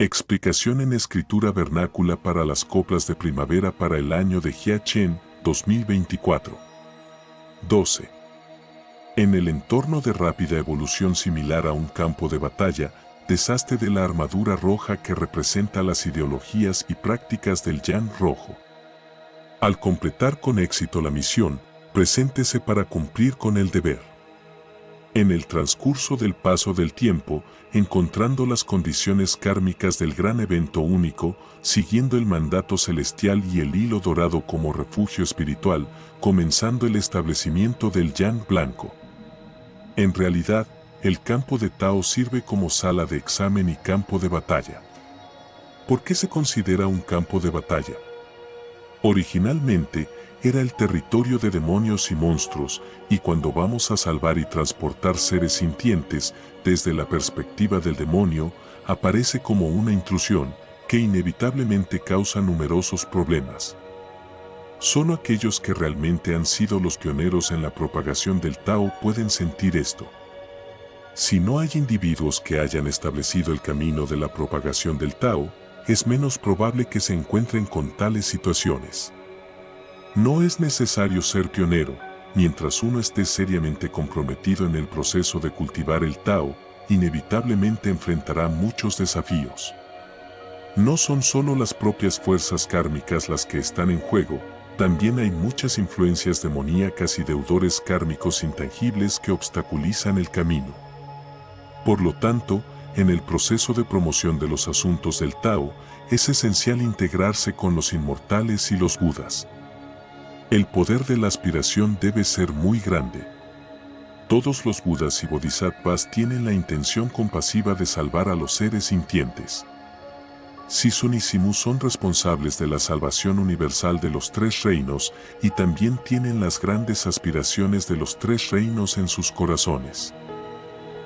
Explicación en escritura vernácula para las coplas de primavera para el año de Jia Chen 2024. 12. En el entorno de rápida evolución similar a un campo de batalla, deshazte de la armadura roja que representa las ideologías y prácticas del Yan rojo. Al completar con éxito la misión, preséntese para cumplir con el deber. En el transcurso del paso del tiempo, encontrando las condiciones kármicas del gran evento único, siguiendo el mandato celestial y el hilo dorado como refugio espiritual, comenzando el establecimiento del Yan blanco. En realidad, el campo de Tao sirve como sala de examen y campo de batalla. ¿Por qué se considera un campo de batalla? Originalmente, era el territorio de demonios y monstruos, y cuando vamos a salvar y transportar seres sintientes, desde la perspectiva del demonio, aparece como una intrusión, que inevitablemente causa numerosos problemas. Solo aquellos que realmente han sido los pioneros en la propagación del Tao pueden sentir esto. Si no hay individuos que hayan establecido el camino de la propagación del Tao, es menos probable que se encuentren con tales situaciones. No es necesario ser pionero, mientras uno esté seriamente comprometido en el proceso de cultivar el Tao, inevitablemente enfrentará muchos desafíos. No son solo las propias fuerzas kármicas las que están en juego, también hay muchas influencias demoníacas y deudores kármicos intangibles que obstaculizan el camino. Por lo tanto, en el proceso de promoción de los asuntos del Tao, es esencial integrarse con los inmortales y los Budas. El poder de la aspiración debe ser muy grande. Todos los Budas y Bodhisattvas tienen la intención compasiva de salvar a los seres sintientes. Sisun y Simu son responsables de la salvación universal de los tres reinos y también tienen las grandes aspiraciones de los tres reinos en sus corazones.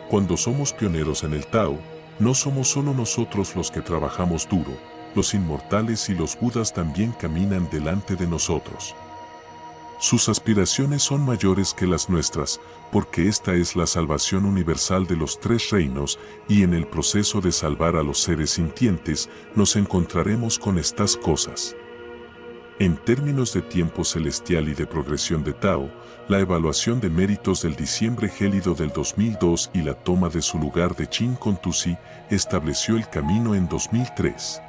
Cuando somos pioneros en el Tao, no somos solo nosotros los que trabajamos duro, los inmortales y los Budas también caminan delante de nosotros. Sus aspiraciones son mayores que las nuestras, porque esta es la salvación universal de los tres reinos, y en el proceso de salvar a los seres sintientes, nos encontraremos con estas cosas. En términos de tiempo celestial y de progresión de Tao, la evaluación de méritos del diciembre gélido del 2002 y la toma de su lugar de Chin Contusi estableció el camino en 2003.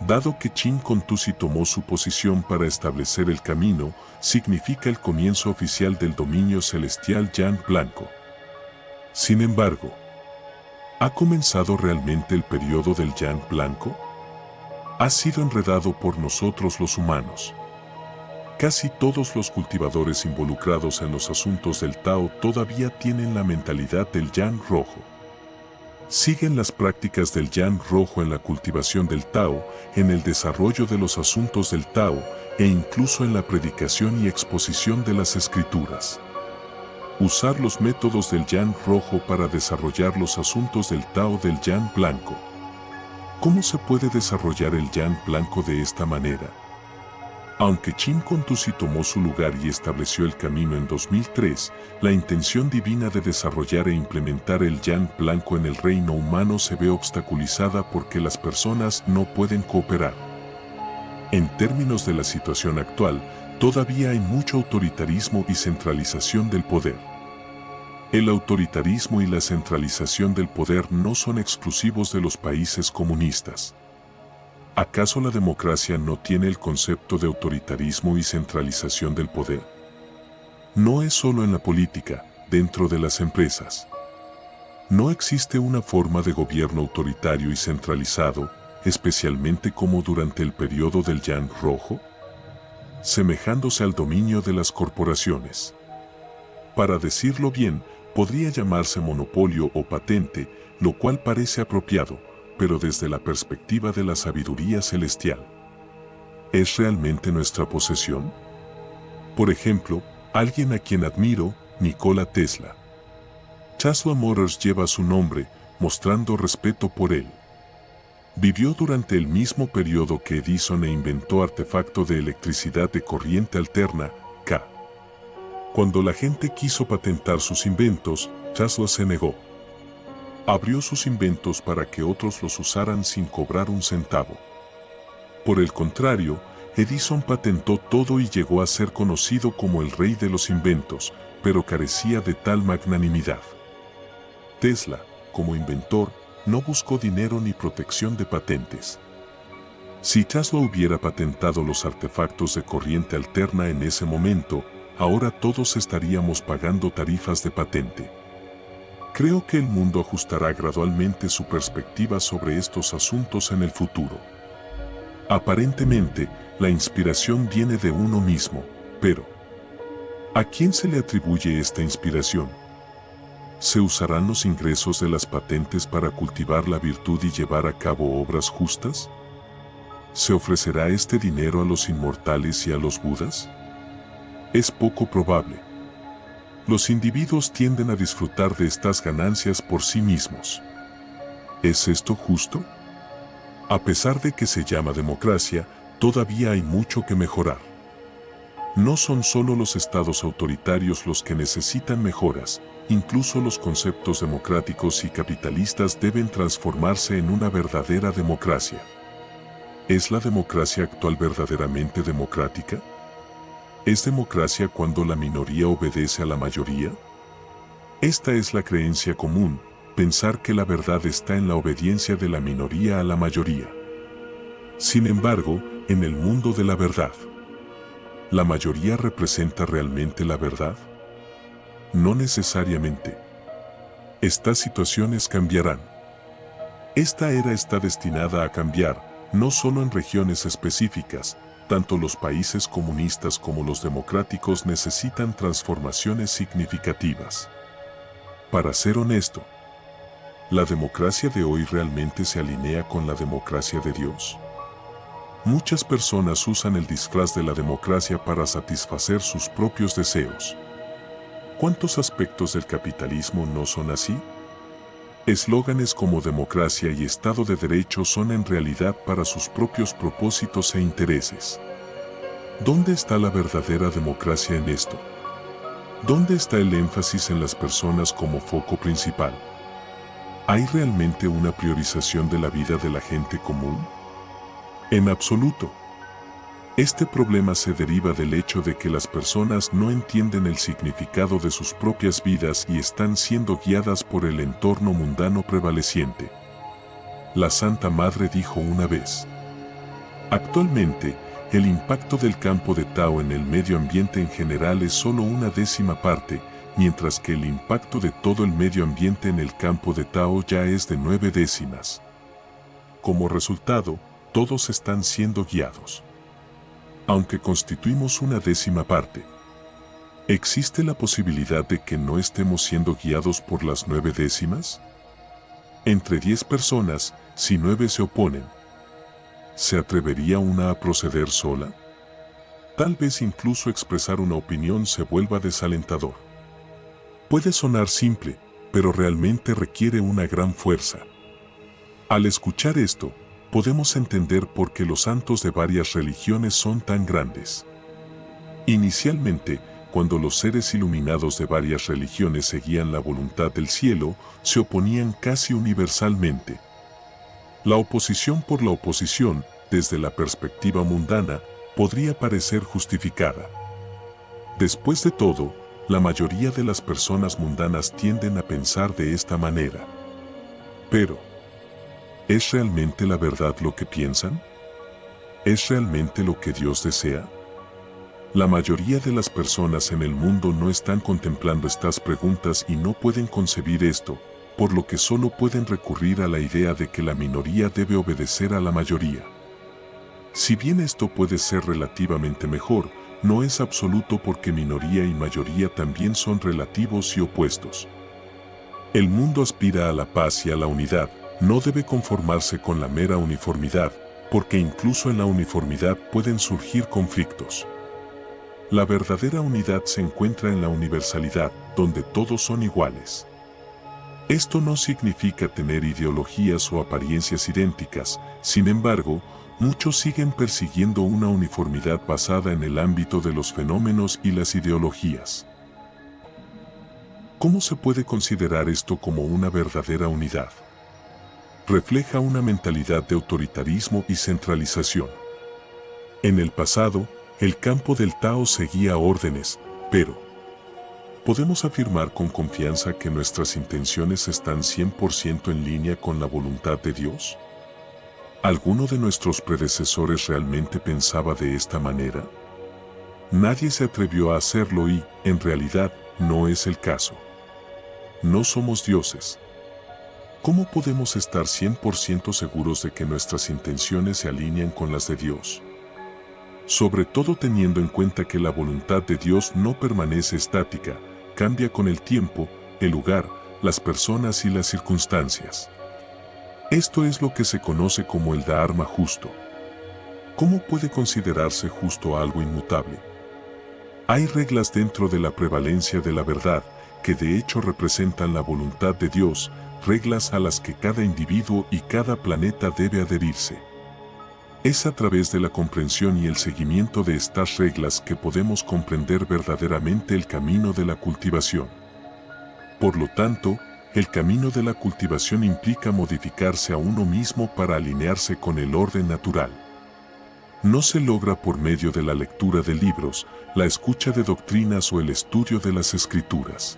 Dado que Chin Contusi tomó su posición para establecer el camino, significa el comienzo oficial del dominio celestial Yan blanco. Sin embargo, ¿ha comenzado realmente el periodo del Yan blanco? Ha sido enredado por nosotros los humanos. Casi todos los cultivadores involucrados en los asuntos del Tao todavía tienen la mentalidad del Yan rojo. Siguen las prácticas del Yan rojo en la cultivación del Tao, en el desarrollo de los asuntos del Tao e incluso en la predicación y exposición de las escrituras. Usar los métodos del Yan rojo para desarrollar los asuntos del Tao del Yan blanco. ¿Cómo se puede desarrollar el Yan blanco de esta manera? Aunque Chin Contusi tomó su lugar y estableció el camino en 2003, la intención divina de desarrollar e implementar el Yan blanco en el reino humano se ve obstaculizada porque las personas no pueden cooperar. En términos de la situación actual, todavía hay mucho autoritarismo y centralización del poder. El autoritarismo y la centralización del poder no son exclusivos de los países comunistas. ¿Acaso la democracia no tiene el concepto de autoritarismo y centralización del poder? No es solo en la política, dentro de las empresas. ¿No existe una forma de gobierno autoritario y centralizado, especialmente como durante el periodo del Yan rojo? Semejándose al dominio de las corporaciones. Para decirlo bien, podría llamarse monopolio o patente, lo cual parece apropiado, pero desde la perspectiva de la sabiduría celestial. ¿Es realmente nuestra posesión? Por ejemplo, alguien a quien admiro, Nikola Tesla. Tesla Motors lleva su nombre, mostrando respeto por él. Vivió durante el mismo periodo que Edison e inventó artefacto de electricidad de corriente alterna, K. Cuando la gente quiso patentar sus inventos, Tesla se negó. abrió sus inventos para que otros los usaran sin cobrar un centavo. Por el contrario, Edison patentó todo y llegó a ser conocido como el rey de los inventos, pero carecía de tal magnanimidad. Tesla, como inventor, no buscó dinero ni protección de patentes. Si Tesla hubiera patentado los artefactos de corriente alterna en ese momento, ahora todos estaríamos pagando tarifas de patente. Creo que el mundo ajustará gradualmente su perspectiva sobre estos asuntos en el futuro. Aparentemente, la inspiración viene de uno mismo, pero ¿a quién se le atribuye esta inspiración? ¿Se usarán los ingresos de las patentes para cultivar la virtud y llevar a cabo obras justas? ¿Se ofrecerá este dinero a los inmortales y a los budas? Es poco probable. Los individuos tienden a disfrutar de estas ganancias por sí mismos. ¿Es esto justo? A pesar de que se llama democracia, todavía hay mucho que mejorar. No son solo los estados autoritarios los que necesitan mejoras, incluso los conceptos democráticos y capitalistas deben transformarse en una verdadera democracia. ¿Es la democracia actual verdaderamente democrática? ¿Es democracia cuando la minoría obedece a la mayoría? Esta es la creencia común, pensar que la verdad está en la obediencia de la minoría a la mayoría. Sin embargo, en el mundo de la verdad, ¿la mayoría representa realmente la verdad? No necesariamente. Estas situaciones cambiarán. Esta era está destinada a cambiar, no solo en regiones específicas. Tanto los países comunistas como los democráticos necesitan transformaciones significativas. Para ser honesto, ¿la democracia de hoy realmente se alinea con la democracia de Dios? Muchas personas usan el disfraz de la democracia para satisfacer sus propios deseos. ¿Cuántos aspectos del capitalismo no son así? Eslóganes como democracia y Estado de Derecho son en realidad para sus propios propósitos e intereses. ¿Dónde está la verdadera democracia en esto? ¿Dónde está el énfasis en las personas como foco principal? ¿Hay realmente una priorización de la vida de la gente común? En absoluto. Este problema se deriva del hecho de que las personas no entienden el significado de sus propias vidas y están siendo guiadas por el entorno mundano prevaleciente. La Santa Madre dijo una vez: actualmente, el impacto del campo de Tao en el medio ambiente en general es solo una décima parte, mientras que el impacto de todo el medio ambiente en el campo de Tao ya es de 9 décimas. Como resultado, todos están siendo guiados. Aunque constituimos una décima parte, ¿existe la posibilidad de que no estemos siendo guiados por las 9 décimas? Entre 10 personas, si 9 se oponen, ¿se atrevería una a proceder sola? Tal vez incluso expresar una opinión se vuelva desalentador. Puede sonar simple, pero realmente requiere una gran fuerza. Al escuchar esto, podemos entender por qué los santos de varias religiones son tan grandes. Inicialmente, cuando los seres iluminados de varias religiones seguían la voluntad del cielo, se oponían casi universalmente. La oposición por la oposición, desde la perspectiva mundana, podría parecer justificada. Después de todo, la mayoría de las personas mundanas tienden a pensar de esta manera. Pero, ¿es realmente la verdad lo que piensan? ¿Es realmente lo que Dios desea? La mayoría de las personas en el mundo no están contemplando estas preguntas y no pueden concebir esto, por lo que solo pueden recurrir a la idea de que la minoría debe obedecer a la mayoría. Si bien esto puede ser relativamente mejor, no es absoluto porque minoría y mayoría también son relativos y opuestos. El mundo aspira a la paz y a la unidad. No debe conformarse con la mera uniformidad, porque incluso en la uniformidad pueden surgir conflictos. La verdadera unidad se encuentra en la universalidad, donde todos son iguales. Esto no significa tener ideologías o apariencias idénticas, sin embargo, muchos siguen persiguiendo una uniformidad basada en el ámbito de los fenómenos y las ideologías. ¿Cómo se puede considerar esto como una verdadera unidad? Refleja una mentalidad de autoritarismo y centralización. En el pasado, el campo del Tao seguía órdenes, pero ¿podemos afirmar con confianza que nuestras intenciones están 100% en línea con la voluntad de Dios? ¿Alguno de nuestros predecesores realmente pensaba de esta manera? Nadie se atrevió a hacerlo y, en realidad, no es el caso. No somos dioses. ¿Cómo podemos estar 100% seguros de que nuestras intenciones se alinean con las de Dios? Sobre todo teniendo en cuenta que la voluntad de Dios no permanece estática, cambia con el tiempo, el lugar, las personas y las circunstancias. Esto es lo que se conoce como el Dharma justo. ¿Cómo puede considerarse justo algo inmutable? Hay reglas dentro de la prevalencia de la verdad, que de hecho representan la voluntad de Dios, reglas a las que cada individuo y cada planeta debe adherirse. Es a través de la comprensión y el seguimiento de estas reglas que podemos comprender verdaderamente el camino de la cultivación. Por lo tanto, el camino de la cultivación implica modificarse a uno mismo para alinearse con el orden natural. No se logra por medio de la lectura de libros, la escucha de doctrinas o el estudio de las escrituras.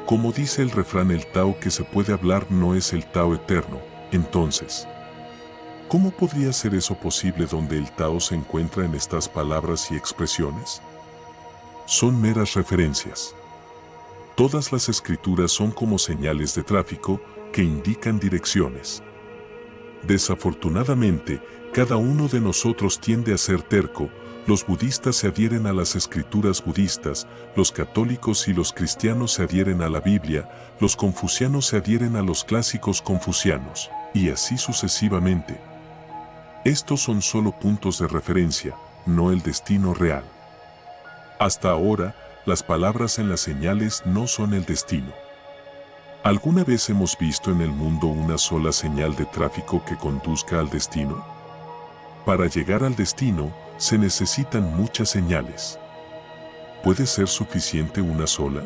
Como dice el refrán, el Tao que se puede hablar no es el Tao eterno. Entonces, ¿cómo podría ser eso posible donde el Tao se encuentra en estas palabras y expresiones? Son meras referencias. Todas las escrituras son como señales de tráfico que indican direcciones. Desafortunadamente, cada uno de nosotros tiende a ser terco. Los budistas se adhieren a las escrituras budistas, los católicos y los cristianos se adhieren a la Biblia, los confucianos se adhieren a los clásicos confucianos, y así sucesivamente. Estos son solo puntos de referencia, no el destino real. Hasta ahora, las palabras en las señales no son el destino. ¿Alguna vez hemos visto en el mundo una sola señal de tráfico que conduzca al destino? Para llegar al destino, se necesitan muchas señales. ¿Puede ser suficiente una sola?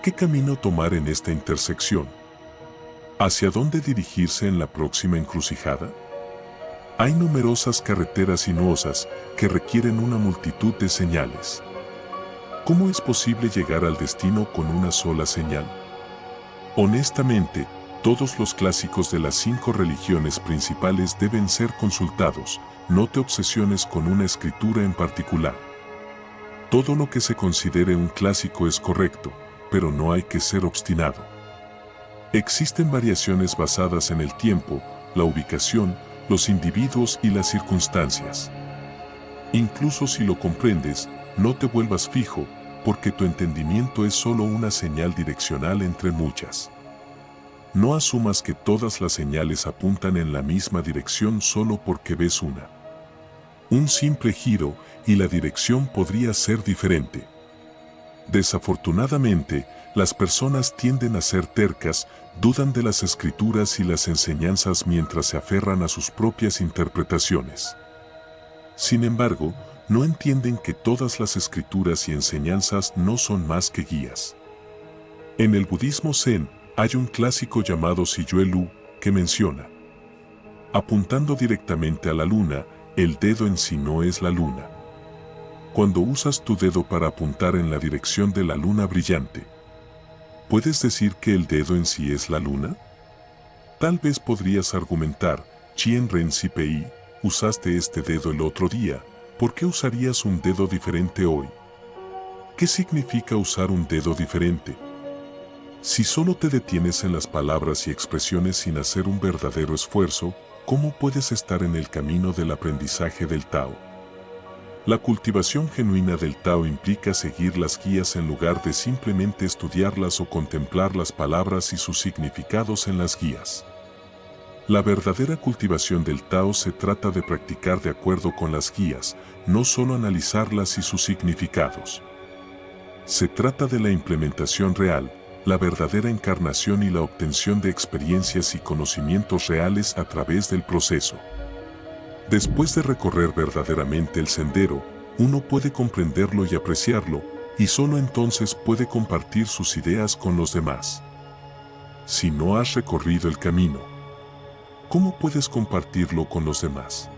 ¿Qué camino tomar en esta intersección? ¿Hacia dónde dirigirse en la próxima encrucijada? Hay numerosas carreteras sinuosas que requieren una multitud de señales. ¿Cómo es posible llegar al destino con una sola señal? Honestamente, todos los clásicos de las 5 religiones principales deben ser consultados. No te obsesiones con una escritura en particular. Todo lo que se considere un clásico es correcto, pero no hay que ser obstinado. Existen variaciones basadas en el tiempo, la ubicación, los individuos y las circunstancias. Incluso si lo comprendes, no te vuelvas fijo, porque tu entendimiento es solo una señal direccional entre muchas. No asumas que todas las señales apuntan en la misma dirección solo porque ves una. Un simple giro y la dirección podría ser diferente. Desafortunadamente, las personas tienden a ser tercas, dudan de las escrituras y las enseñanzas mientras se aferran a sus propias interpretaciones. Sin embargo, no entienden que todas las escrituras y enseñanzas no son más que guías. En el budismo Zen, hay un clásico llamado Siyue Lu, que menciona: apuntando directamente a la luna, el dedo en sí no es la luna. Cuando usas tu dedo para apuntar en la dirección de la luna brillante, ¿puedes decir que el dedo en sí es la luna? Tal vez podrías argumentar: Chien Ren Si Pei, usaste este dedo el otro día, ¿por qué usarías un dedo diferente hoy? ¿Qué significa usar un dedo diferente? Si solo te detienes en las palabras y expresiones sin hacer un verdadero esfuerzo, ¿cómo puedes estar en el camino del aprendizaje del Tao? La cultivación genuina del Tao implica seguir las guías en lugar de simplemente estudiarlas o contemplar las palabras y sus significados en las guías. La verdadera cultivación del Tao se trata de practicar de acuerdo con las guías, no solo analizarlas y sus significados. Se trata de la implementación real, la verdadera encarnación y la obtención de experiencias y conocimientos reales a través del proceso. Después de recorrer verdaderamente el sendero, uno puede comprenderlo y apreciarlo, y solo entonces puede compartir sus ideas con los demás. Si no has recorrido el camino, ¿cómo puedes compartirlo con los demás?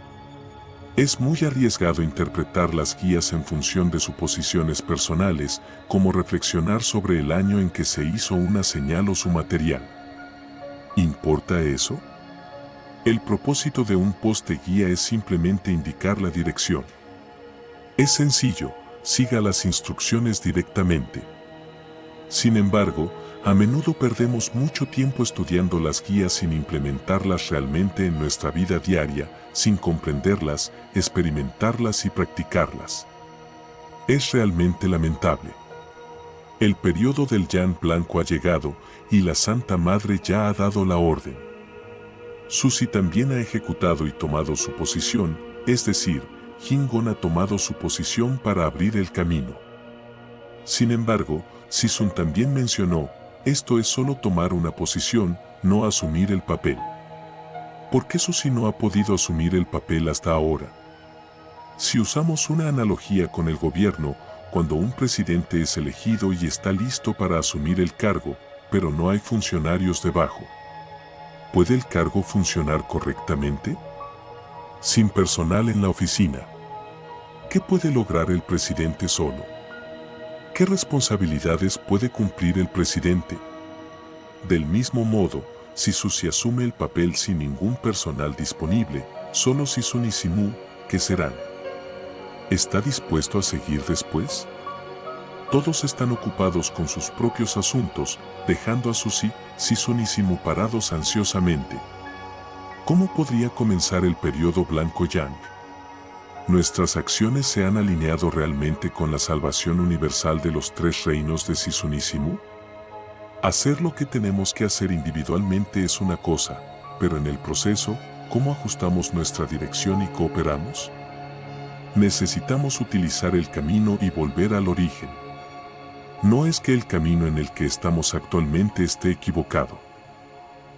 Es muy arriesgado interpretar las guías en función de suposiciones personales, como reflexionar sobre el año en que se hizo una señal o su material. ¿Importa eso? El propósito de un poste guía es simplemente indicar la dirección. Es sencillo, siga las instrucciones directamente. Sin embargo, a menudo perdemos mucho tiempo estudiando las guías sin implementarlas realmente en nuestra vida diaria, sin comprenderlas, experimentarlas y practicarlas. Es realmente lamentable. El periodo del Yan Blanco ha llegado y la Santa Madre ya ha dado la orden. Susi también ha ejecutado y tomado su posición, es decir, Jingon ha tomado su posición para abrir el camino. Sin embargo, Sisun también mencionó, esto es solo tomar una posición, no asumir el papel. ¿Por qué Susi no ha podido asumir el papel hasta ahora? Si usamos una analogía con el gobierno, cuando un presidente es elegido y está listo para asumir el cargo, pero no hay funcionarios debajo, ¿puede el cargo funcionar correctamente? Sin personal en la oficina, ¿qué puede lograr el presidente solo? ¿Qué responsabilidades puede cumplir el presidente? Del mismo modo, si Susi asume el papel sin ningún personal disponible, solo Sisun y Simu, ¿qué serán? ¿Está dispuesto a seguir después? Todos están ocupados con sus propios asuntos, dejando a Susi, Sisun y Simu parados ansiosamente. ¿Cómo podría comenzar el periodo blanco Yang? ¿Nuestras acciones se han alineado realmente con la salvación universal de los tres reinos de Sisun y Simu? Hacer lo que tenemos que hacer individualmente es una cosa, pero en el proceso, ¿cómo ajustamos nuestra dirección y cooperamos? Necesitamos utilizar el camino y volver al origen. No es que el camino en el que estamos actualmente esté equivocado.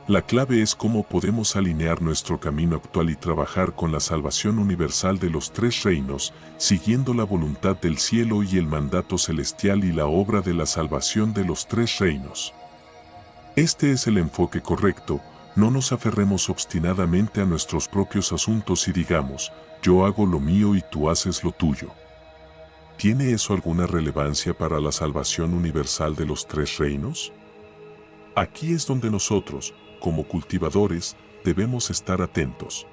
La clave es cómo podemos alinear nuestro camino actual y trabajar con la salvación universal de los tres reinos, siguiendo la voluntad del cielo y el mandato celestial y la obra de la salvación de los tres reinos. Este es el enfoque correcto, no nos aferremos obstinadamente a nuestros propios asuntos y digamos, yo hago lo mío y tú haces lo tuyo. ¿Tiene eso alguna relevancia para la salvación universal de los tres reinos? Aquí es donde nosotros, como cultivadores, debemos estar atentos.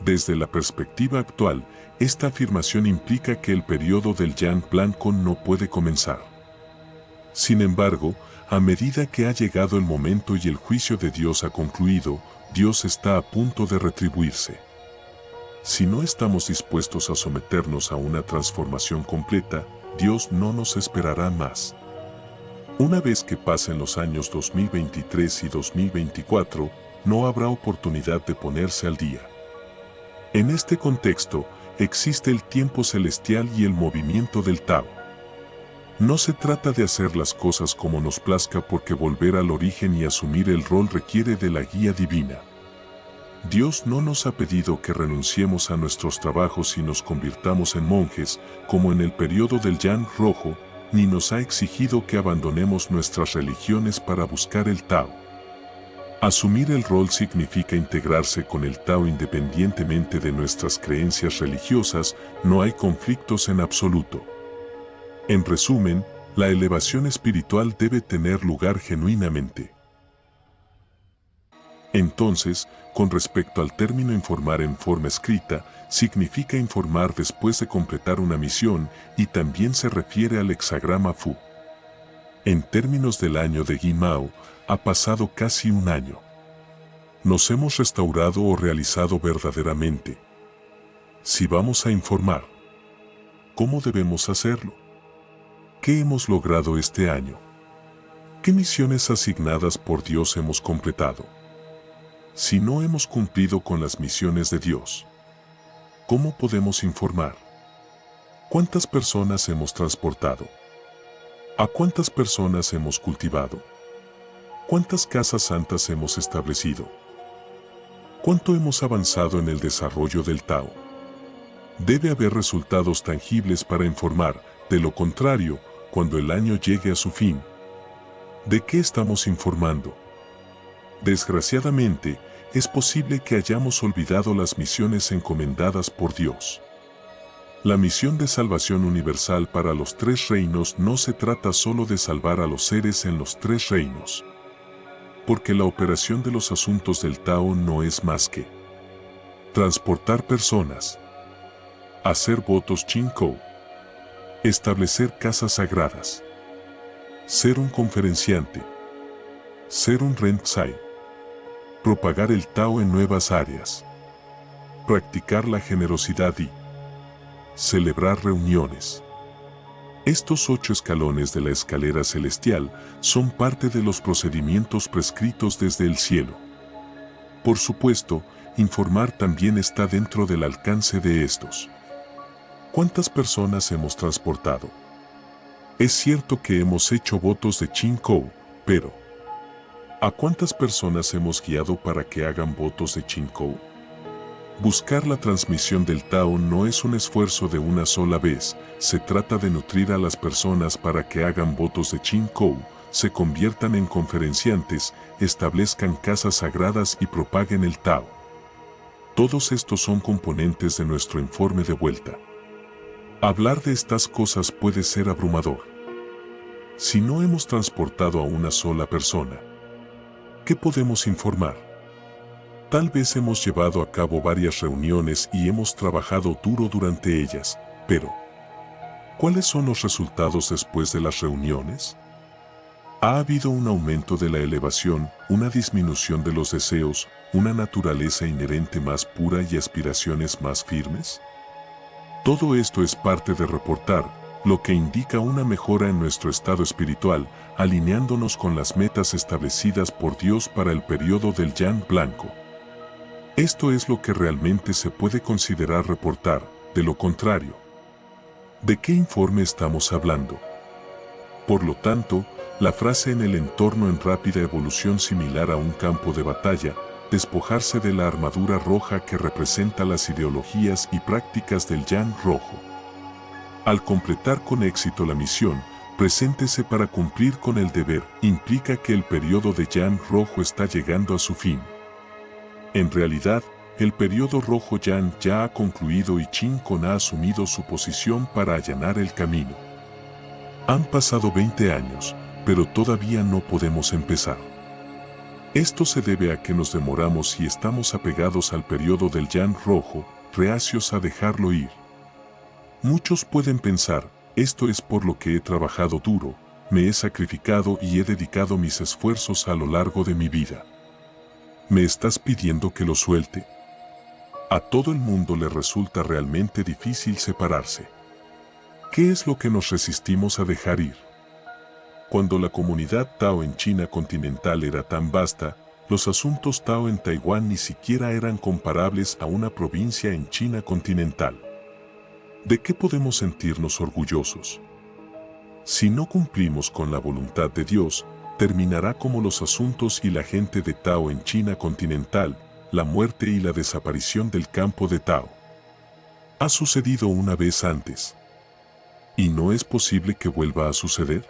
Desde la perspectiva actual, esta afirmación implica que el periodo del Yang Blanco no puede comenzar. Sin embargo, a medida que ha llegado el momento y el juicio de Dios ha concluido, Dios está a punto de retribuirse. Si no estamos dispuestos a someternos a una transformación completa, Dios no nos esperará más. Una vez que pasen los años 2023 y 2024, no habrá oportunidad de ponerse al día. En este contexto, existe el tiempo celestial y el movimiento del Tao. No se trata de hacer las cosas como nos plazca porque volver al origen y asumir el rol requiere de la guía divina. Dios no nos ha pedido que renunciemos a nuestros trabajos y nos convirtamos en monjes, como en el periodo del Yang rojo, ni nos ha exigido que abandonemos nuestras religiones para buscar el Tao. Asumir el rol significa integrarse con el Tao independientemente de nuestras creencias religiosas, no hay conflictos en absoluto. En resumen, la elevación espiritual debe tener lugar genuinamente. Entonces, con respecto al término informar en forma escrita, significa informar después de completar una misión y también se refiere al hexagrama Fu. En términos del año de Guimao, ha pasado casi un año. Nos hemos restaurado o realizado verdaderamente. Si vamos a informar, ¿cómo debemos hacerlo? ¿Qué hemos logrado este año? ¿Qué misiones asignadas por Dios hemos completado? Si no hemos cumplido con las misiones de Dios, ¿cómo podemos informar? ¿Cuántas personas hemos transportado? ¿A cuántas personas hemos cultivado? ¿Cuántas casas santas hemos establecido? ¿Cuánto hemos avanzado en el desarrollo del Tao? Debe haber resultados tangibles para informar, De lo contrario, cuando el año llegue a su fin, ¿de qué estamos informando? Desgraciadamente, es posible que hayamos olvidado las misiones encomendadas por Dios. La misión de salvación universal para los tres reinos no se trata solo de salvar a los seres en los tres reinos. Porque la operación de los asuntos del Tao no es más que transportar personas, hacer votos Chin-Kou, establecer casas sagradas, ser un conferenciante, ser un Ren-Tsai, propagar el Tao en nuevas áreas, practicar la generosidad y celebrar reuniones. Estos 8 escalones de la escalera celestial son parte de los procedimientos prescritos desde el cielo. Por supuesto, informar también está dentro del alcance de estos. ¿Cuántas personas hemos transportado? Es cierto que hemos hecho votos de Chin-Kou, pero ¿a cuántas personas hemos guiado para que hagan votos de Chin-Kou? Buscar la transmisión del Tao no es un esfuerzo de una sola vez, se trata de nutrir a las personas para que hagan votos de Chin-Kou, se conviertan en conferenciantes, establezcan casas sagradas y propaguen el Tao. Todos estos son componentes de nuestro informe de vuelta. Hablar de estas cosas puede ser abrumador. Si no hemos transportado a una sola persona, ¿qué podemos informar? Tal vez hemos llevado a cabo varias reuniones y hemos trabajado duro durante ellas, pero ¿cuáles son los resultados después de las reuniones? ¿Ha habido un aumento de la elevación, una disminución de los deseos, una naturaleza inherente más pura y aspiraciones más firmes? Todo esto es parte de reportar, lo que indica una mejora en nuestro estado espiritual, alineándonos con las metas establecidas por Dios para el periodo del Yan blanco. Esto es lo que realmente se puede considerar reportar, de lo contrario. ¿De qué informe estamos hablando? Por lo tanto, la frase en el entorno en rápida evolución similar a un campo de batalla, despojarse de la armadura roja que representa las ideologías y prácticas del Yan rojo. Al completar con éxito la misión, preséntese para cumplir con el deber, implica que el periodo de Yan rojo está llegando a su fin. En realidad, el periodo rojo Yan ya ha concluido y Chin-Kon ha asumido su posición para allanar el camino. Han pasado 20 años, pero todavía no podemos empezar. Esto se debe a que nos demoramos y estamos apegados al periodo del Yan rojo, reacios a dejarlo ir. Muchos pueden pensar, esto es por lo que he trabajado duro, me he sacrificado y he dedicado mis esfuerzos a lo largo de mi vida. ¿Me estás pidiendo que lo suelte? A todo el mundo le resulta realmente difícil separarse. ¿Qué es lo que nos resistimos a dejar ir? Cuando la comunidad Tao en China continental era tan vasta, los asuntos Tao en Taiwán ni siquiera eran comparables a una provincia en China continental. ¿De qué podemos sentirnos orgullosos? Si no cumplimos con la voluntad de Dios, terminará como los asuntos y la gente de Tao en China continental, la muerte y la desaparición del campo de Tao. Ha sucedido una vez antes. ¿Y no es posible que vuelva a suceder?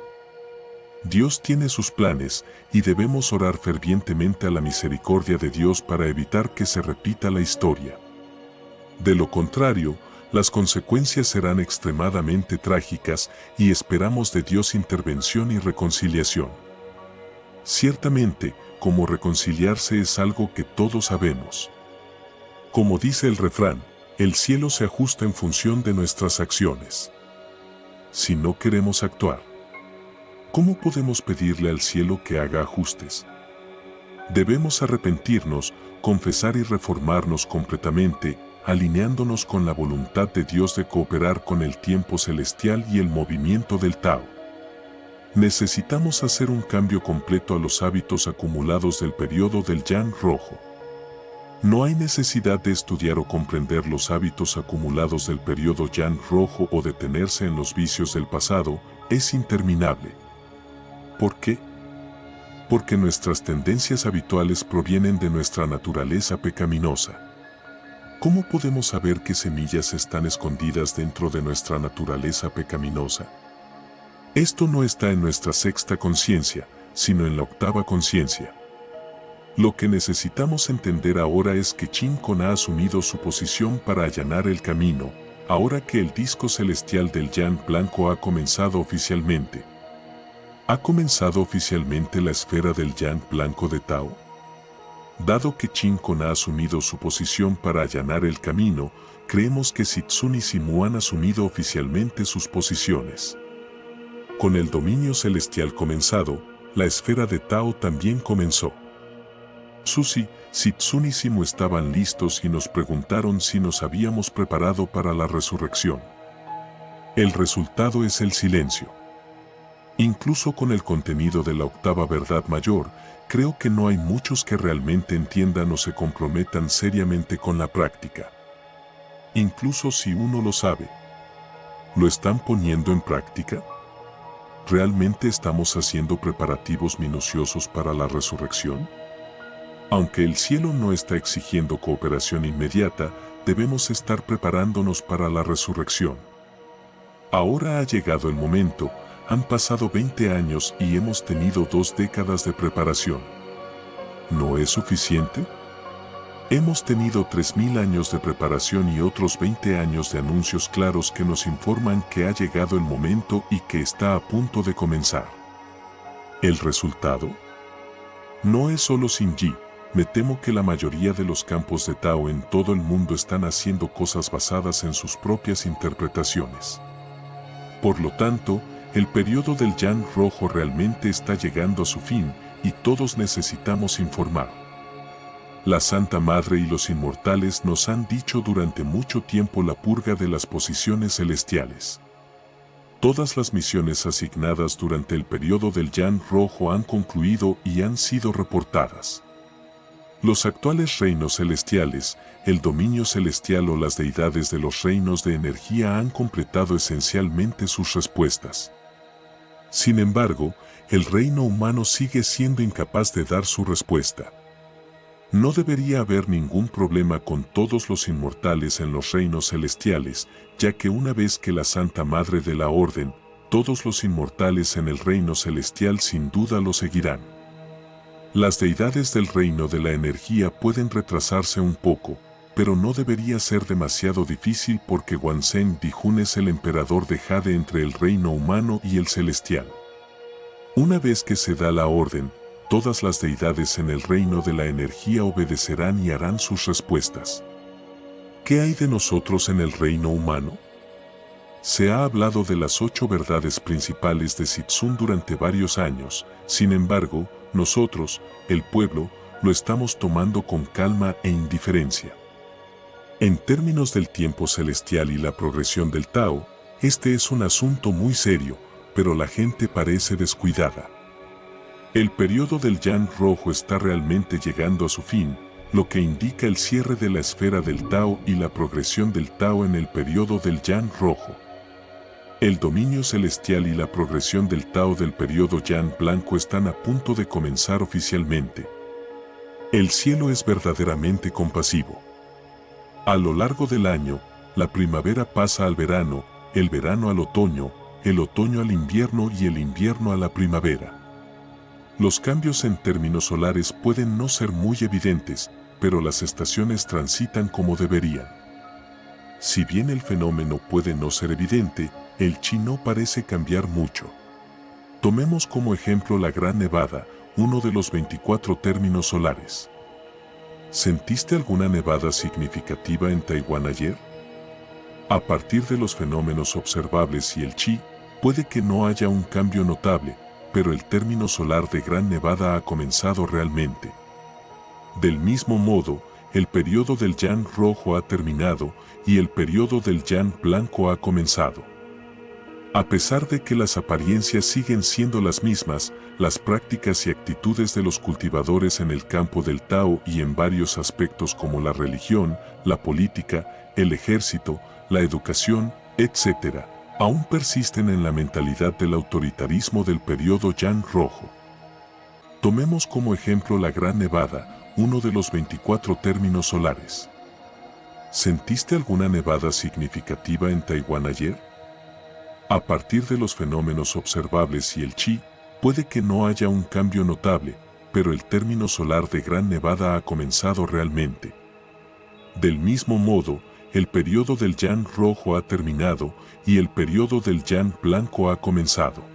Dios tiene sus planes y debemos orar fervientemente a la misericordia de Dios para evitar que se repita la historia. De lo contrario, las consecuencias serán extremadamente trágicas y esperamos de Dios intervención y reconciliación. Ciertamente, cómo reconciliarse es algo que todos sabemos. Como dice el refrán, el cielo se ajusta en función de nuestras acciones. Si no queremos actuar, ¿cómo podemos pedirle al cielo que haga ajustes? Debemos arrepentirnos, confesar y reformarnos completamente, alineándonos con la voluntad de Dios de cooperar con el tiempo celestial y el movimiento del Tao. Necesitamos hacer un cambio completo a los hábitos acumulados del periodo del Yan rojo. No hay necesidad de estudiar o comprender los hábitos acumulados del periodo Yan rojo o detenerse en los vicios del pasado, es interminable. ¿Por qué? Porque nuestras tendencias habituales provienen de nuestra naturaleza pecaminosa. ¿Cómo podemos saber qué semillas están escondidas dentro de nuestra naturaleza pecaminosa? Esto no está en nuestra sexta conciencia, sino en la octava conciencia. Lo que necesitamos entender ahora es que Chin-Kon ha asumido su posición para allanar el camino, ahora que el disco celestial del Yang blanco ha comenzado oficialmente. ¿Ha comenzado oficialmente la esfera del Yang blanco de Tao? Dado que Chin-Kon ha asumido su posición para allanar el camino, creemos que Sitsun y Simu han asumido oficialmente sus posiciones. Con el dominio celestial comenzado, la esfera de Tao también comenzó. Susi, Sitsun y Simu estaban listos y nos preguntaron si nos habíamos preparado para la resurrección. El resultado es el silencio. Incluso con el contenido de la octava verdad mayor, creo que no hay muchos que realmente entiendan o se comprometan seriamente con la práctica. Incluso si uno lo sabe, ¿lo están poniendo en práctica? ¿Realmente estamos haciendo preparativos minuciosos para la resurrección? Aunque el cielo no está exigiendo cooperación inmediata, debemos estar preparándonos para la resurrección. Ahora ha llegado el momento. Han pasado 20 años y hemos tenido 2 décadas de preparación. ¿No es suficiente? Hemos tenido 3000 años de preparación y otros 20 años de anuncios claros que nos informan que ha llegado el momento y que está a punto de comenzar. ¿El resultado? No es solo Xinyi. Me temo que la mayoría de los campos de Tao en todo el mundo están haciendo cosas basadas en sus propias interpretaciones. Por lo tanto, el periodo del Yang rojo realmente está llegando a su fin y todos necesitamos informar. La Santa Madre y los inmortales nos han dicho durante mucho tiempo la purga de las posiciones celestiales. Todas las misiones asignadas durante el periodo del Yang rojo han concluido y han sido reportadas. Los actuales reinos celestiales, el dominio celestial o las deidades de los reinos de energía han completado esencialmente sus respuestas. Sin embargo, el reino humano sigue siendo incapaz de dar su respuesta. No debería haber ningún problema con todos los inmortales en los reinos celestiales, ya que una vez que la Santa Madre de la Orden, todos los inmortales en el reino celestial sin duda lo seguirán. Las deidades del reino de la energía pueden retrasarse un poco, pero no debería ser demasiado difícil porque Wanzhen Dijun es el emperador de Jade entre el reino humano y el celestial. Una vez que se da la orden, todas las deidades en el reino de la energía obedecerán y harán sus respuestas. ¿Qué hay de nosotros en el reino humano? Se ha hablado de las 8 verdades principales de Sitsun durante varios años, sin embargo, nosotros, el pueblo, lo estamos tomando con calma e indiferencia. En términos del tiempo celestial y la progresión del Tao, este es un asunto muy serio, pero la gente parece descuidada. El periodo del Yang rojo está realmente llegando a su fin, lo que indica el cierre de la esfera del Tao y la progresión del Tao en el periodo del Yang rojo. El dominio celestial y la progresión del Tao del periodo Yang blanco están a punto de comenzar oficialmente. El cielo es verdaderamente compasivo. A lo largo del año, la primavera pasa al verano, el verano al otoño, el otoño al invierno y el invierno a la primavera. Los cambios en términos solares pueden no ser muy evidentes, pero las estaciones transitan como deberían. Si bien el fenómeno puede no ser evidente, el chi no parece cambiar mucho. Tomemos como ejemplo la Gran Nevada, uno de los 24 términos solares. ¿Sentiste alguna nevada significativa en Taiwán ayer? A partir de los fenómenos observables y el chi, puede que no haya un cambio notable, pero el término solar de Gran Nevada ha comenzado realmente. Del mismo modo, el periodo del Yang rojo ha terminado y el periodo del Yang blanco ha comenzado. A pesar de que las apariencias siguen siendo las mismas, las prácticas y actitudes de los cultivadores en el campo del Tao y en varios aspectos como la religión, la política, el ejército, la educación, etc., aún persisten en la mentalidad del autoritarismo del periodo Yang rojo. Tomemos como ejemplo la Gran Nevada, uno de los 24 términos solares. ¿Sentiste alguna nevada significativa en Taiwán ayer? A partir de los fenómenos observables y el chi, puede que no haya un cambio notable, pero el término solar de gran nevada ha comenzado realmente. Del mismo modo, el periodo del yang rojo ha terminado y el periodo del yang blanco ha comenzado.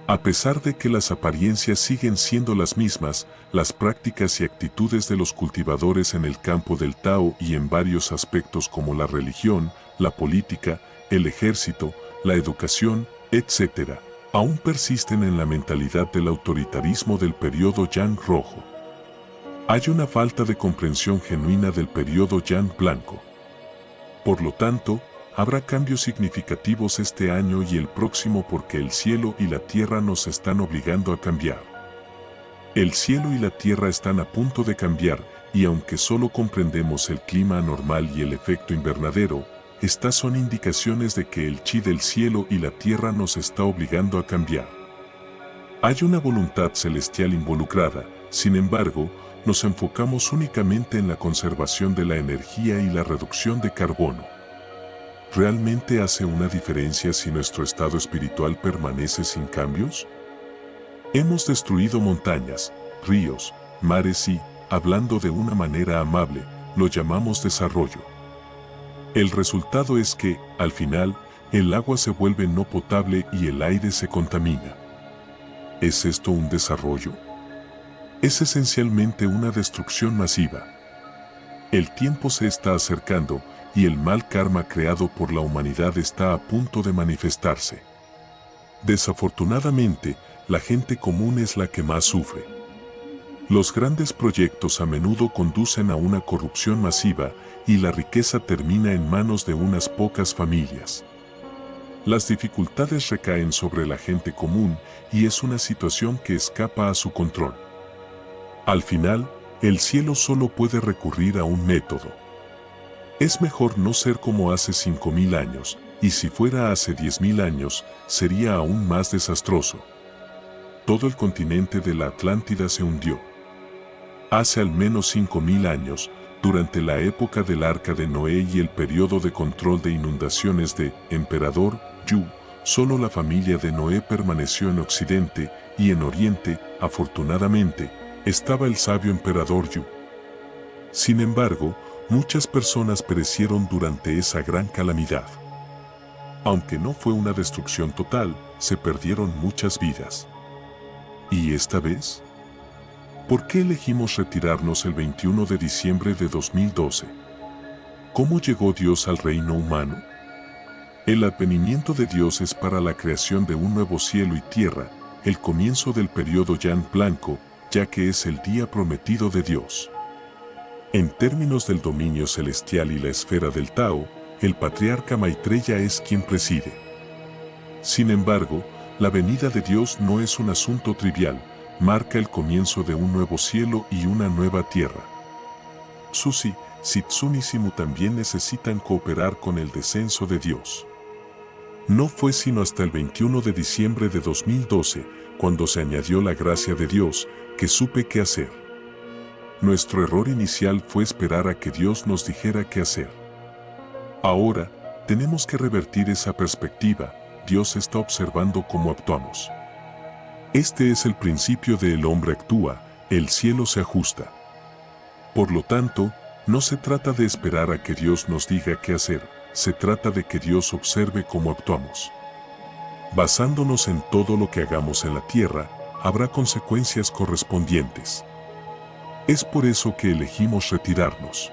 A pesar de que las apariencias siguen siendo las mismas, las prácticas y actitudes de los cultivadores en el campo del Tao y en varios aspectos como la religión, la política, el ejército, la educación, etc., aún persisten en la mentalidad del autoritarismo del periodo yang rojo. Hay una falta de comprensión genuina del periodo yang blanco. Por lo tanto, habrá cambios significativos este año y el próximo porque el cielo y la tierra nos están obligando a cambiar. El cielo y la tierra están a punto de cambiar y aunque solo comprendemos el clima anormal y el efecto invernadero, estas son indicaciones de que el chi del cielo y la tierra nos está obligando a cambiar. Hay una voluntad celestial involucrada, sin embargo, nos enfocamos únicamente en la conservación de la energía y la reducción de carbono. ¿Realmente hace una diferencia si nuestro estado espiritual permanece sin cambios? Hemos destruido montañas, ríos, mares y, hablando de una manera amable, lo llamamos desarrollo. El resultado es que, al final, el agua se vuelve no potable y el aire se contamina. ¿Es esto un desarrollo? Es esencialmente una destrucción masiva. El tiempo se está acercando y el mal karma creado por la humanidad está a punto de manifestarse. Desafortunadamente, la gente común es la que más sufre. Los grandes proyectos a menudo conducen a una corrupción masiva y la riqueza termina en manos de unas pocas familias. Las dificultades recaen sobre la gente común y es una situación que escapa a su control. Al final, el cielo solo puede recurrir a un método. Es mejor no ser como hace 5000 años, y si fuera hace 10.000 años, sería aún más desastroso. Todo el continente de la Atlántida se hundió. Hace al menos 5000 años, durante la época del Arca de Noé y el periodo de control de inundaciones de Emperador Yu, solo la familia de Noé permaneció en Occidente y en Oriente, afortunadamente, estaba el sabio Emperador Yu. Sin embargo, muchas personas perecieron durante esa gran calamidad. Aunque no fue una destrucción total, se perdieron muchas vidas. ¿Y esta vez? ¿Por qué elegimos retirarnos el 21 de diciembre de 2012? ¿Cómo llegó Dios al reino humano? El advenimiento de Dios es para la creación de un nuevo cielo y tierra, el comienzo del periodo yang blanco, ya que es el día prometido de Dios. En términos del dominio celestial y la esfera del Tao, el patriarca Maitreya es quien preside. Sin embargo, la venida de Dios no es un asunto trivial, marca el comienzo de un nuevo cielo y una nueva tierra. Susi, Sitsun y Simu también necesitan cooperar con el descenso de Dios. No fue sino hasta el 21 de diciembre de 2012, cuando se añadió la gracia de Dios, que supe qué hacer. Nuestro error inicial fue esperar a que Dios nos dijera qué hacer. Ahora, tenemos que revertir esa perspectiva. Dios está observando cómo actuamos. Este es el principio de el hombre actúa, el cielo se ajusta. Por lo tanto, no se trata de esperar a que Dios nos diga qué hacer, se trata de que Dios observe cómo actuamos. Basándonos en todo lo que hagamos en la tierra, habrá consecuencias correspondientes. Es por eso que elegimos retirarnos.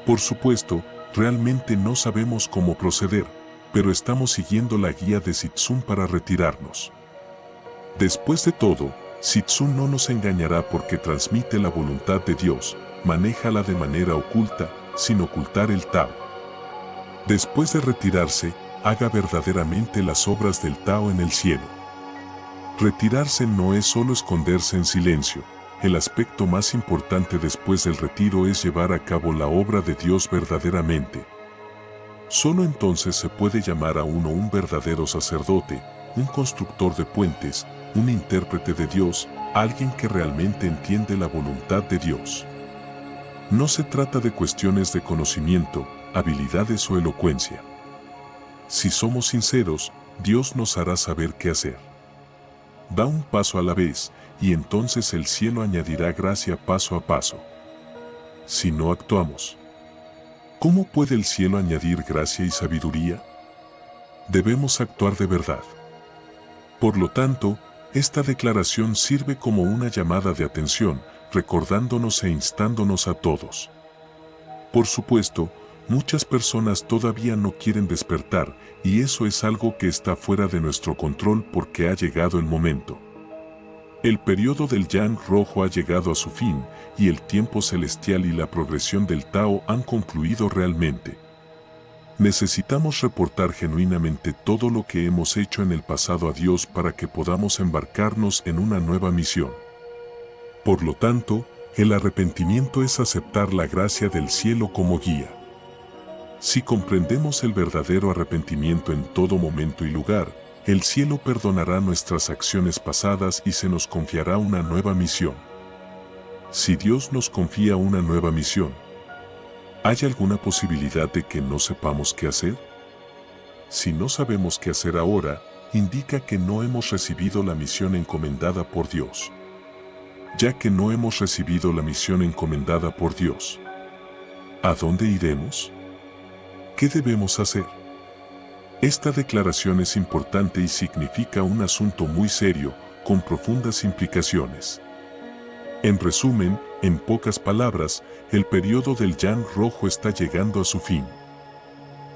Por supuesto, realmente no sabemos cómo proceder, pero estamos siguiendo la guía de Sitsun para retirarnos. Después de todo, Sitsun no nos engañará porque transmite la voluntad de Dios, manéjala de manera oculta, sin ocultar el Tao. Después de retirarse, haga verdaderamente las obras del Tao en el cielo. Retirarse no es solo esconderse en silencio, el aspecto más importante después del retiro es llevar a cabo la obra de Dios verdaderamente. Solo entonces se puede llamar a uno un verdadero sacerdote, un constructor de puentes, un intérprete de Dios, alguien que realmente entiende la voluntad de Dios. No se trata de cuestiones de conocimiento, habilidades o elocuencia. Si somos sinceros, Dios nos hará saber qué hacer. Da un paso a la vez, y entonces el cielo añadirá gracia paso a paso. Si no actuamos, ¿cómo puede el cielo añadir gracia y sabiduría? Debemos actuar de verdad. Por lo tanto, esta declaración sirve como una llamada de atención, recordándonos e instándonos a todos. Por supuesto, muchas personas todavía no quieren despertar, y eso es algo que está fuera de nuestro control porque ha llegado el momento. El periodo del Yang rojo ha llegado a su fin, y el tiempo celestial y la progresión del Tao han concluido realmente. Necesitamos reportar genuinamente todo lo que hemos hecho en el pasado a Dios para que podamos embarcarnos en una nueva misión. Por lo tanto, el arrepentimiento es aceptar la gracia del cielo como guía. Si comprendemos el verdadero arrepentimiento en todo momento y lugar, el cielo perdonará nuestras acciones pasadas y se nos confiará una nueva misión. Si Dios nos confía una nueva misión, ¿hay alguna posibilidad de que no sepamos qué hacer? Si no sabemos qué hacer ahora, indica que no hemos recibido la misión encomendada por Dios. Ya que no hemos recibido la misión encomendada por Dios, ¿a dónde iremos? ¿Qué debemos hacer? Esta declaración es importante y significa un asunto muy serio, con profundas implicaciones. En resumen, en pocas palabras, el periodo del Yang rojo está llegando a su fin.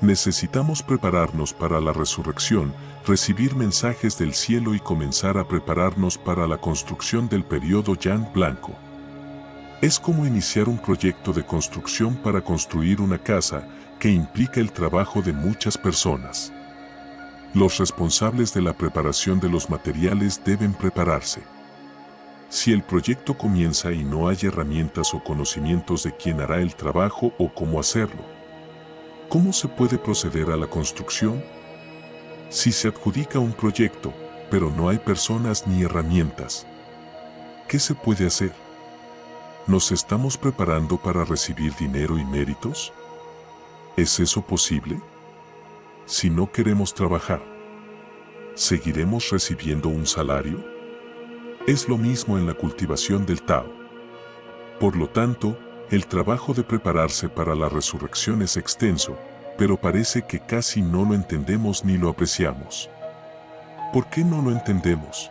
Necesitamos prepararnos para la resurrección, recibir mensajes del cielo y comenzar a prepararnos para la construcción del periodo Yang blanco. Es como iniciar un proyecto de construcción para construir una casa que implica el trabajo de muchas personas. Los responsables de la preparación de los materiales deben prepararse. Si el proyecto comienza y no hay herramientas o conocimientos de quién hará el trabajo o cómo hacerlo, ¿cómo se puede proceder a la construcción? Si se adjudica un proyecto, pero no hay personas ni herramientas, ¿qué se puede hacer? ¿Nos estamos preparando para recibir dinero y méritos? ¿Es eso posible? Si no queremos trabajar, ¿seguiremos recibiendo un salario? Es lo mismo en la cultivación del Tao. Por lo tanto, el trabajo de prepararse para la resurrección es extenso, pero parece que casi no lo entendemos ni lo apreciamos. ¿Por qué no lo entendemos?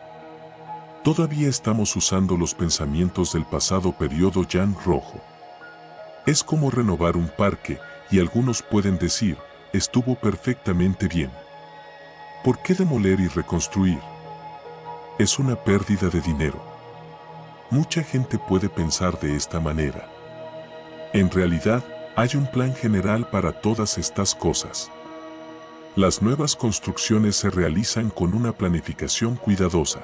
Todavía estamos usando los pensamientos del pasado periodo Yang rojo. Es como renovar un parque, y algunos pueden decir, estuvo perfectamente bien. ¿Por qué demoler y reconstruir? Es una pérdida de dinero. Mucha gente puede pensar de esta manera. En realidad, hay un plan general para todas estas cosas. Las nuevas construcciones se realizan con una planificación cuidadosa.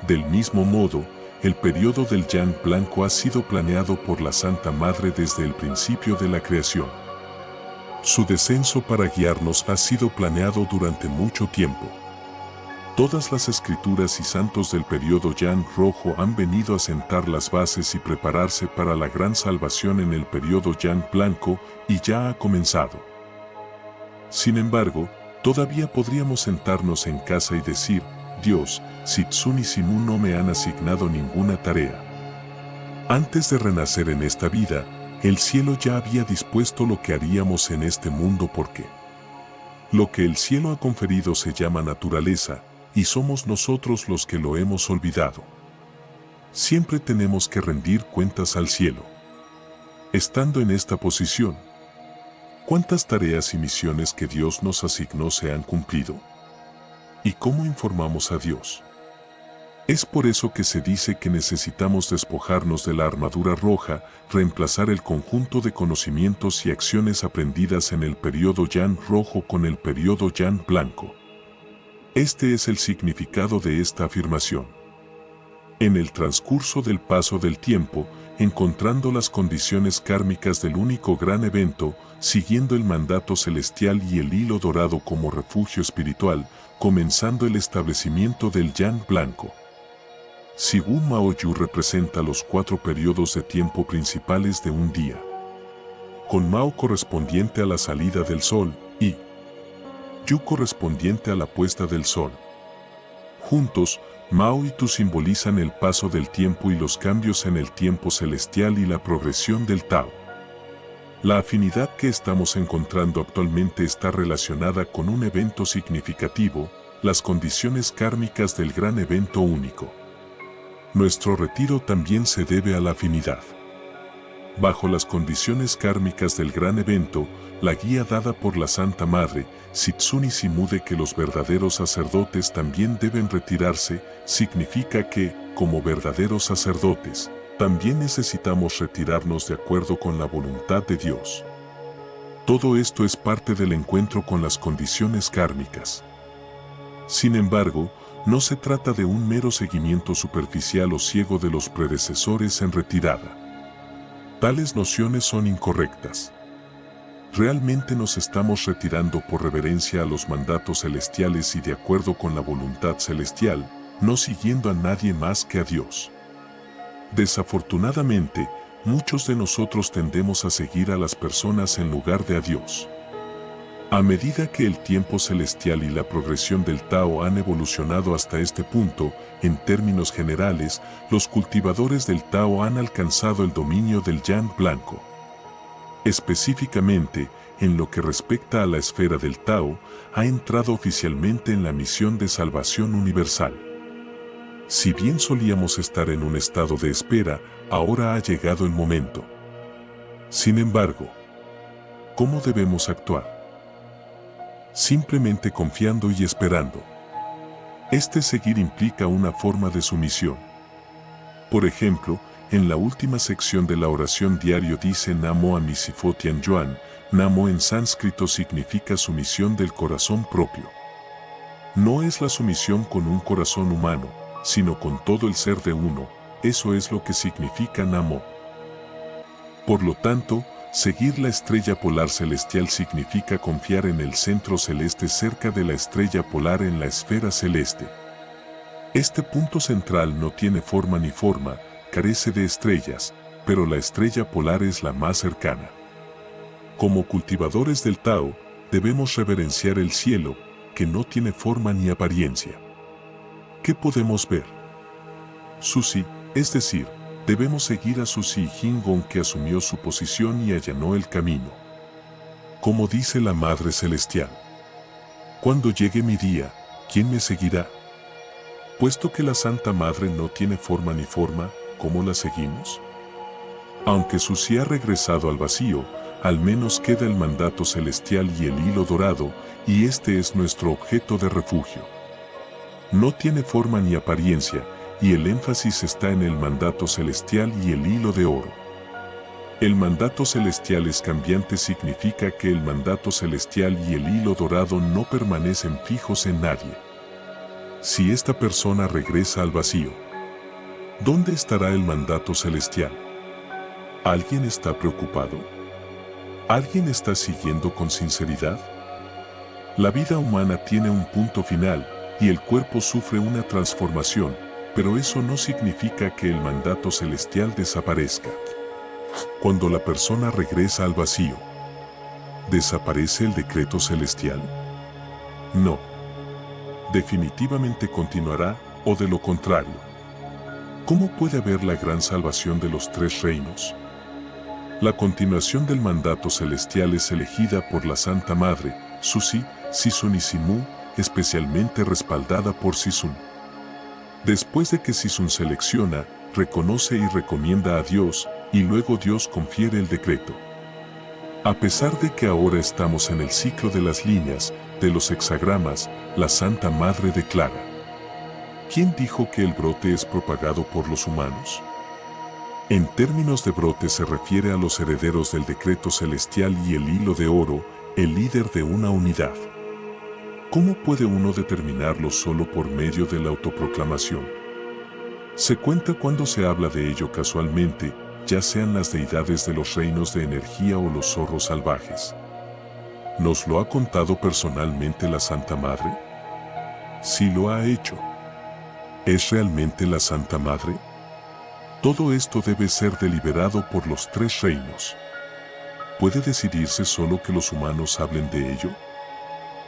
Del mismo modo, el periodo del Yang blanco ha sido planeado por la Santa Madre desde el principio de la creación. Su descenso para guiarnos ha sido planeado durante mucho tiempo. Todas las escrituras y santos del periodo Yang rojo han venido a sentar las bases y prepararse para la gran salvación en el periodo Yang blanco, y ya ha comenzado. Sin embargo, todavía podríamos sentarnos en casa y decir, Dios, Sitsun y Simun no me han asignado ninguna tarea. Antes de renacer en esta vida, el cielo ya había dispuesto lo que haríamos en este mundo porque lo que el cielo ha conferido se llama naturaleza, y somos nosotros los que lo hemos olvidado. Siempre tenemos que rendir cuentas al cielo. Estando en esta posición, ¿cuántas tareas y misiones que Dios nos asignó se han cumplido? ¿Y cómo informamos a Dios? Es por eso que se dice que necesitamos despojarnos de la armadura roja, reemplazar el conjunto de conocimientos y acciones aprendidas en el periodo Yang rojo con el periodo Yang blanco. Este es el significado de esta afirmación. En el transcurso del paso del tiempo, encontrando las condiciones kármicas del único gran evento, siguiendo el mandato celestial y el hilo dorado como refugio espiritual, comenzando el establecimiento del Yang blanco. Sigu Mao Yu representa los 4 periodos de tiempo principales de un día, con Mao correspondiente a la salida del sol y Yu correspondiente a la puesta del sol. Juntos, Mao y Tu simbolizan el paso del tiempo y los cambios en el tiempo celestial y la progresión del Tao. La afinidad que estamos encontrando actualmente está relacionada con un evento significativo, las condiciones kármicas del gran evento único. Nuestro retiro también se debe a la afinidad. Bajo las condiciones kármicas del gran evento, la guía dada por la Santa Madre, Sitsuni Simu, de que los verdaderos sacerdotes también deben retirarse, significa que, como verdaderos sacerdotes, también necesitamos retirarnos de acuerdo con la voluntad de Dios. Todo esto es parte del encuentro con las condiciones kármicas. Sin embargo, no se trata de un mero seguimiento superficial o ciego de los predecesores en retirada. Tales nociones son incorrectas. Realmente nos estamos retirando por reverencia a los mandatos celestiales y de acuerdo con la voluntad celestial, no siguiendo a nadie más que a Dios. Desafortunadamente, muchos de nosotros tendemos a seguir a las personas en lugar de a Dios. A medida que el tiempo celestial y la progresión del Tao han evolucionado hasta este punto, en términos generales, los cultivadores del Tao han alcanzado el dominio del Yang blanco. Específicamente, en lo que respecta a la esfera del Tao, ha entrado oficialmente en la misión de salvación universal. Si bien solíamos estar en un estado de espera, ahora ha llegado el momento. Sin embargo, ¿cómo debemos actuar? Simplemente confiando y esperando. Este seguir implica una forma de sumisión. Por ejemplo, en la última sección de la oración diario dice Namo Amisifo Tianyuan. Namo en sánscrito significa sumisión del corazón propio. No es la sumisión con un corazón humano, sino con todo el ser de uno, eso es lo que significa Namo. Por lo tanto, seguir la estrella polar celestial significa confiar en el centro celeste cerca de la estrella polar en la esfera celeste. Este punto central no tiene forma ni forma, carece de estrellas, pero la estrella polar es la más cercana. Como cultivadores del Tao, debemos reverenciar el cielo, que no tiene forma ni apariencia. ¿Qué podemos ver? Susi, es decir, debemos seguir a Susi Jingon, que asumió su posición y allanó el camino. Como dice la Madre Celestial, cuando llegue mi día, ¿quién me seguirá? Puesto que la Santa Madre no tiene forma ni forma, ¿cómo la seguimos? Aunque Susi ha regresado al vacío, al menos queda el mandato celestial y el hilo dorado, y este es nuestro objeto de refugio. No tiene forma ni apariencia, y el énfasis está en el mandato celestial y el hilo de oro. El mandato celestial es cambiante, significa que el mandato celestial y el hilo dorado no permanecen fijos en nadie. Si esta persona regresa al vacío, ¿dónde estará el mandato celestial? ¿Alguien está preocupado? ¿Alguien está siguiendo con sinceridad? La vida humana tiene un punto final, y el cuerpo sufre una transformación, pero eso no significa que el mandato celestial desaparezca. Cuando la persona regresa al vacío, ¿desaparece el decreto celestial? No. Definitivamente continuará, o de lo contrario. ¿Cómo puede haber la gran salvación de los 3 reinos? La continuación del mandato celestial es elegida por la Santa Madre, Susi, Sisun y Simu, especialmente respaldada por Sisun. Después de que Sisun selecciona, reconoce y recomienda a Dios, y luego Dios confiere el decreto. A pesar de que ahora estamos en el ciclo de las líneas, de los hexagramas, la Santa Madre declara: ¿quién dijo que el brote es propagado por los humanos? En términos de brote se refiere a los herederos del decreto celestial y el hilo de oro, el líder de una unidad. ¿Cómo puede uno determinarlo solo por medio de la autoproclamación? Se cuenta cuando se habla de ello casualmente, ya sean las deidades de los reinos de energía o los zorros salvajes. ¿Nos lo ha contado personalmente la Santa Madre? Sí lo ha hecho. ¿Es realmente la Santa Madre? Todo esto debe ser deliberado por los tres reinos. ¿Puede decidirse solo que los humanos hablen de ello?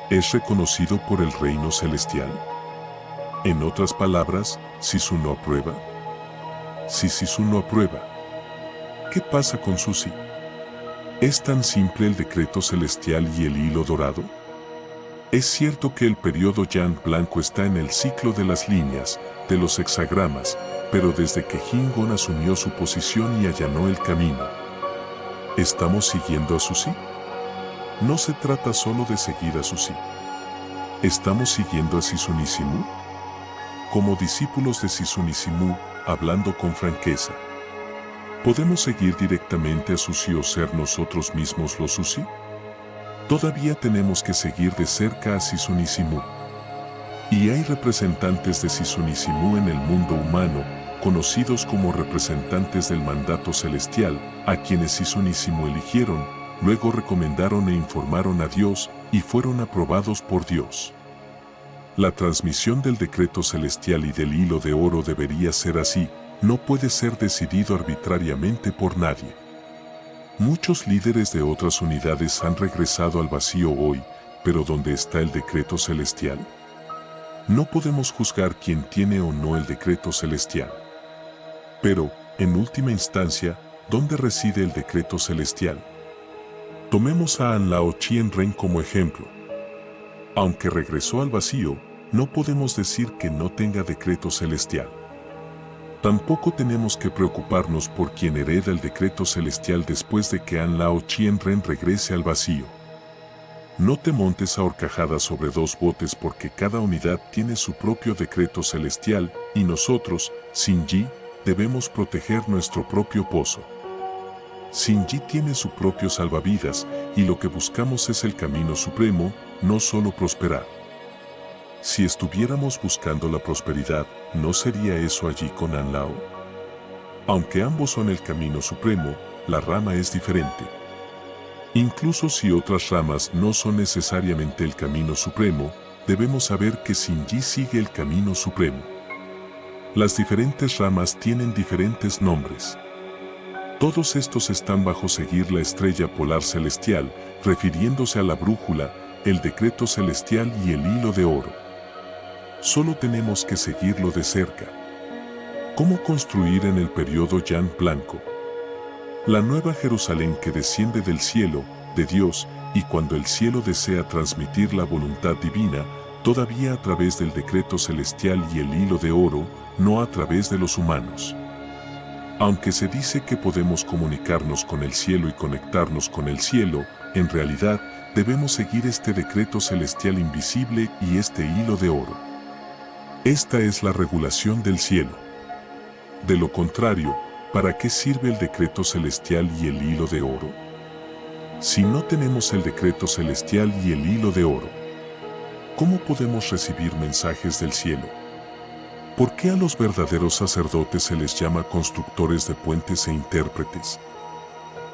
¿Es reconocido por el reino celestial? En otras palabras, Sisun no aprueba. Si Sisun no aprueba, ¿qué pasa con Susi? ¿Es tan simple el decreto celestial y el hilo dorado? Es cierto que el periodo Yan blanco está en el ciclo de las líneas, de los hexagramas, pero desde que Jingon asumió su posición y allanó el camino, ¿estamos siguiendo a Susi? No se trata solo de seguir a Susi. ¿Estamos siguiendo a Sisunisimu? Como discípulos de Sisunisimu, hablando con franqueza, ¿podemos seguir directamente a Susi o ser nosotros mismos los Susi? Todavía tenemos que seguir de cerca a Sisunisimu. Y hay representantes de Sisunisimu en el mundo humano, conocidos como representantes del mandato celestial, a quienes Sisunisimu eligieron, luego recomendaron e informaron a Dios, y fueron aprobados por Dios. La transmisión del decreto celestial y del hilo de oro debería ser así, no puede ser decidido arbitrariamente por nadie. Muchos líderes de otras unidades han regresado al vacío hoy, pero ¿dónde está el decreto celestial? No podemos juzgar quién tiene o no el decreto celestial. Pero, en última instancia, ¿dónde reside el decreto celestial? Tomemos a Anlao Chien-ren como ejemplo. Aunque regresó al vacío, no podemos decir que no tenga decreto celestial. Tampoco tenemos que preocuparnos por quien hereda el decreto celestial después de que Anlao Chien-ren regrese al vacío. No te montes a horcajadas sobre dos botes porque cada unidad tiene su propio decreto celestial y nosotros, Shinji, debemos proteger nuestro propio pozo. Shinji tiene su propio salvavidas y lo que buscamos es el camino supremo, no solo prosperar. Si estuviéramos buscando la prosperidad, ¿no sería eso allí con Anlao? Aunque ambos son el camino supremo, la rama es diferente. Incluso si otras ramas no son necesariamente el camino supremo, debemos saber que Shinji sigue el camino supremo. Las diferentes ramas tienen diferentes nombres. Todos estos están bajo seguir la estrella polar celestial, refiriéndose a la brújula, el decreto celestial y el hilo de oro. Solo tenemos que seguirlo de cerca. ¿Cómo construir en el periodo Yan blanco? La nueva Jerusalén que desciende del cielo, de Dios, y cuando el cielo desea transmitir la voluntad divina, todavía a través del decreto celestial y el hilo de oro, no a través de los humanos. Aunque se dice que podemos comunicarnos con el cielo y conectarnos con el cielo, en realidad debemos seguir este decreto celestial invisible y este hilo de oro. Esta es la regulación del cielo. De lo contrario, ¿para qué sirve el decreto celestial y el hilo de oro? Si no tenemos el decreto celestial y el hilo de oro, ¿cómo podemos recibir mensajes del cielo? ¿Por qué a los verdaderos sacerdotes se les llama constructores de puentes e intérpretes?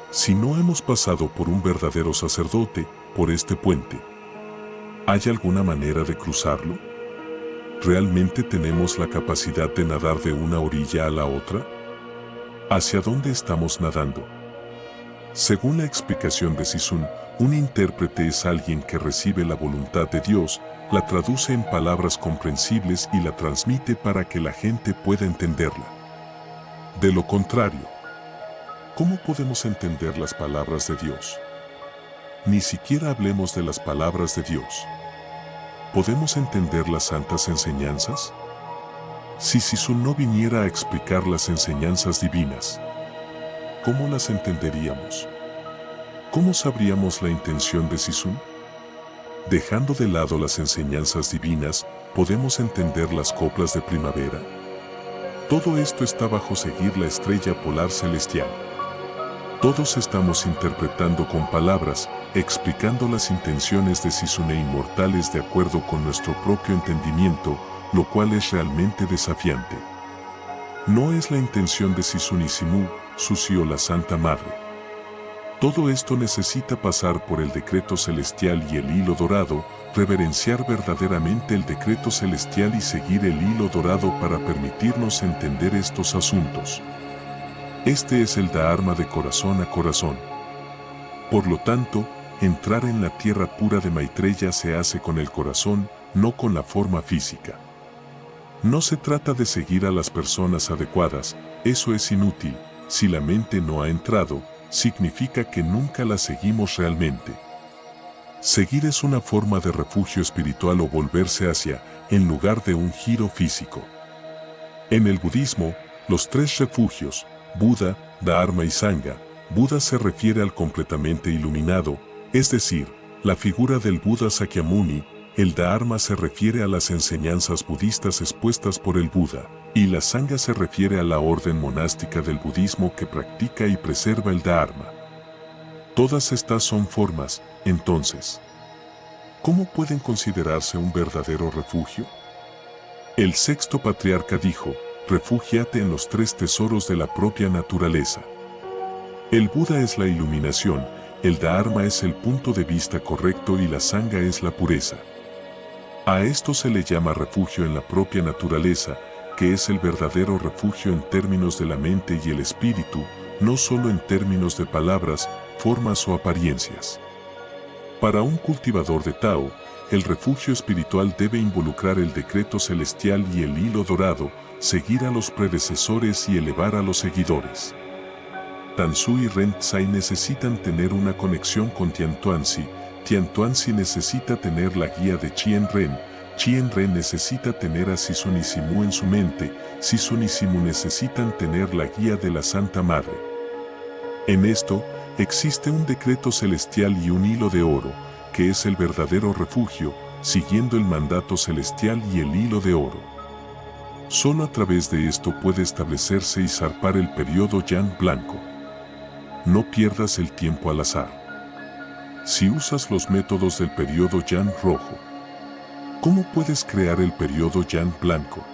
Si no hemos pasado por un verdadero sacerdote, por este puente, ¿hay alguna manera de cruzarlo? ¿Realmente tenemos la capacidad de nadar de una orilla a la otra? ¿Hacia dónde estamos nadando? Según la explicación de Sisun, un intérprete es alguien que recibe la voluntad de Dios, la traduce en palabras comprensibles y la transmite para que la gente pueda entenderla. De lo contrario, ¿cómo podemos entender las palabras de Dios? Ni siquiera hablemos de las palabras de Dios. ¿Podemos entender las santas enseñanzas? Si Sisun no viniera a explicar las enseñanzas divinas, ¿cómo las entenderíamos? ¿Cómo sabríamos la intención de Sisun? Dejando de lado las enseñanzas divinas, ¿podemos entender las coplas de primavera? Todo esto está bajo seguir la estrella polar celestial. Todos estamos interpretando con palabras, explicando las intenciones de Sisune inmortales de acuerdo con nuestro propio entendimiento, lo cual es realmente desafiante. No es la intención de Sisunisimu, Susi o la Santa Madre. Todo esto necesita pasar por el decreto celestial y el hilo dorado, reverenciar verdaderamente el decreto celestial y seguir el hilo dorado para permitirnos entender estos asuntos. Este es el Dharma de corazón a corazón. Por lo tanto, entrar en la tierra pura de Maitreya se hace con el corazón, no con la forma física. No se trata de seguir a las personas adecuadas, eso es inútil. Si la mente no ha entrado, significa que nunca la seguimos realmente. Seguir es una forma de refugio espiritual o volverse hacia, en lugar de un giro físico. En el budismo, los tres refugios, Buda, Dharma y Sangha, Buda se refiere al completamente iluminado, es decir, la figura del Buda Sakyamuni. El Dharma se refiere a las enseñanzas budistas expuestas por el Buda, y la Sangha se refiere a la orden monástica del budismo que practica y preserva el Dharma. Todas estas son formas, entonces. ¿Cómo pueden considerarse un verdadero refugio? El sexto patriarca dijo, refúgiate en los tres tesoros de la propia naturaleza. El Buda es la iluminación, el Dharma es el punto de vista correcto y la Sangha es la pureza. A esto se le llama refugio en la propia naturaleza, que es el verdadero refugio en términos de la mente y el espíritu, no solo en términos de palabras, formas o apariencias. Para un cultivador de Tao, el refugio espiritual debe involucrar el decreto celestial y el hilo dorado, seguir a los predecesores y elevar a los seguidores. Tansu y Ren-Tsai necesitan tener una conexión con Tiantuanzi, Tiantuanzi necesita tener la guía de Chien-Ren necesita tener a Sisun y Simu en su mente, Sisun y Simu necesitan tener la guía de la Santa Madre. En esto, existe un decreto celestial y un hilo de oro, que es el verdadero refugio, siguiendo el mandato celestial y el hilo de oro. Solo a través de esto puede establecerse y zarpar el periodo Yang blanco. No pierdas el tiempo al azar. Si usas los métodos del periodo Yang rojo, ¿cómo puedes crear el periodo Yang blanco?